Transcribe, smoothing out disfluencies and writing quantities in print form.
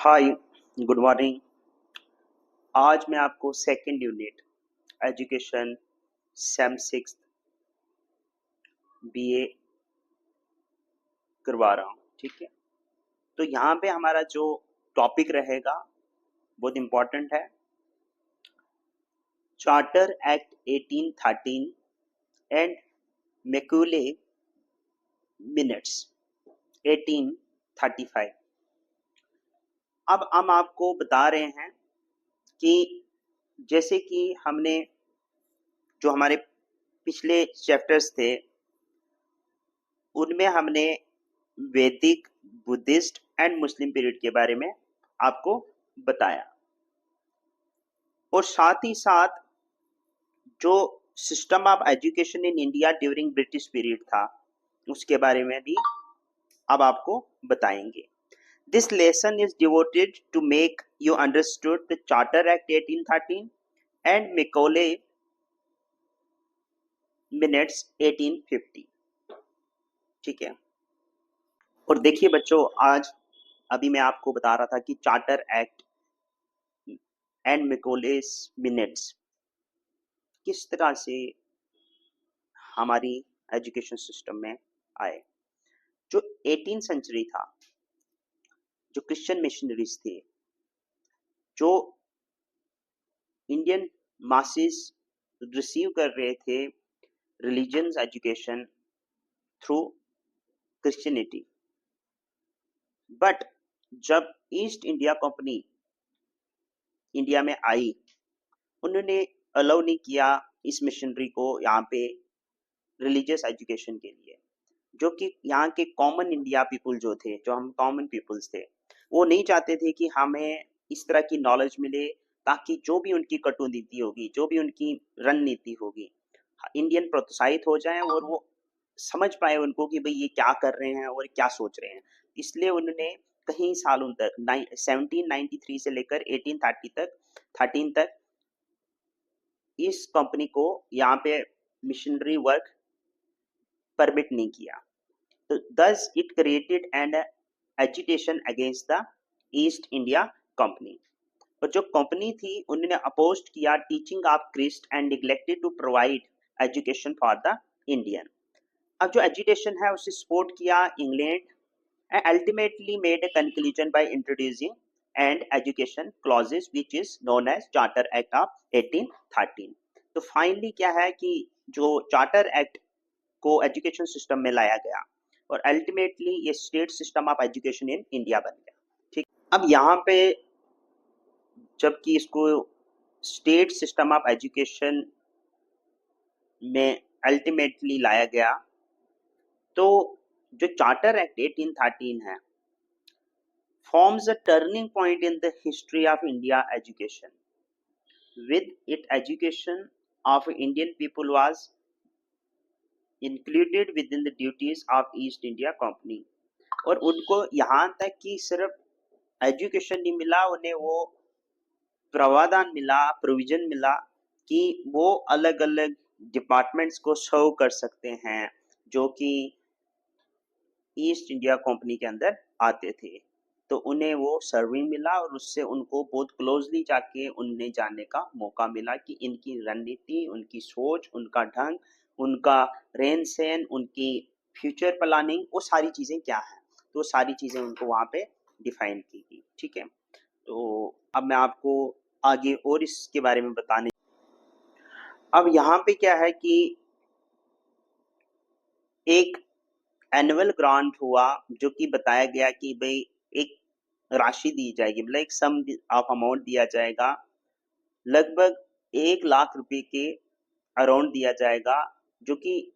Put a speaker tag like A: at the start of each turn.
A: हाय, good morning. आज मैं आपको second unit education same six BA करवा रहा हूँ। ठीक है, तो यहाँ पे हमारा जो टॉपिक रहेगा बहुत इम्पोर्टेंट है। Charter act 1813 and Macaulay minutes 1835। अब हम आपको बता रहे हैं कि जैसे कि हमने जो हमारे पिछले चैप्टर्स थे उनमें हमने वैदिक, बुद्धिस्ट एंड मुस्लिम पीरियड के बारे में आपको बताया, और साथ ही साथ जो system of education in India during British period था उसके बारे में भी अब आपको बताएंगे। This lesson is devoted to make you understood the charter act 1813 and Macaulay minutes 1850। ठीक है, और देखिए बच्चों, आज अभी मैं आपको बता रहा था कि चार्टर एक्ट एंड मैकॉलेस मिनट्स किस तरह से हमारी एजुकेशन सिस्टम में आए। जो 18 सेंचुरी था, जो क्रिश्चियन मिशनरीज थे, जो इंडियन मासेस रिसीव कर रहे थे religious education through Christianity, but जब ईस्ट इंडिया कंपनी इंडिया में आई, उन्होंने अलाउ नहीं किया इस मिशनरी को यहाँ पे रिलीजियस एजुकेशन के लिए। जो कि यहाँ के कॉमन इंडिया पीपल जो थे, जो हम कॉमन पीपल्स थे, वो नहीं चाहते थे कि हमें इस तरह की नॉलेज मिले, ताकि जो भी उनकी कटुनीति होगी, जो भी उनकी रणनीति होगी, इंडियन प्रोत्साहित हो जाए और वो समझ पाए उनको कि भाई ये क्या कर रहे हैं और क्या सोच रहे हैं। इसलिए उन्होंने कई सालों तक 1793 से लेकर 1830 तक इस कंपनी को यहाँ पे मिशनरी वर्क परमिट नहीं किया। तो thus it created an agitation against the East India Company. और जो कंपनी थी उन्होंने अपोज किया teaching of Christ and neglected to provide education for the Indian. अब जो एजुकेशन है उसे सपोर्ट किया England, and ultimately made a conclusion by introducing and education clauses which is known as Charter Act of 1813। तो finally क्या है कि जो चार्टर एक्ट को एजुकेशन सिस्टम में लाया गया और अल्टीमेटली ये state system of education in India बन गया। ठीक, अब यहाँ पे जबकि इसको स्टेट सिस्टम ऑफ एजुकेशन में अल्टीमेटली लाया गया, तो जो चार्टर एक्ट 1813 है forms a turning point in the history of India education. With it, education of Indian people was included within the duties of East India Company। और उनको यहाँ तक कि सिर्फ एजुकेशन नहीं मिला, उन्हें वो प्रावधान मिला, प्रोविजन मिला कि वो अलग अलग डिपार्टमेंट्स को सर्व कर सकते हैं जो कि ईस्ट इंडिया कंपनी के अंदर आते थे। तो उन्हें वो सर्विंग मिला और उससे उनको बहुत क्लोजली जाके उन्हें जानने का मौका मिला कि इनकी रणनीति, उनकी सोच, उनका ढंग, उनका रहन सहन, उनकी फ्यूचर प्लानिंग, वो सारी चीज़ें क्या है। तो सारी चीज़ें उनको वहाँ पे डिफाइन की गई। ठीक है, तो अब मैं आपको आगे और इसके बारे में बताने। अब यहाँ पे क्या है कि एक एनुअल ग्रांट हुआ, जो कि बताया गया कि भाई एक राशि दी जाएगी, मतलब एक सम ऑफ अमाउंट दिया जाएगा, लगभग 1 लाख रुपए के अराउंड दिया जाएगा, जो कि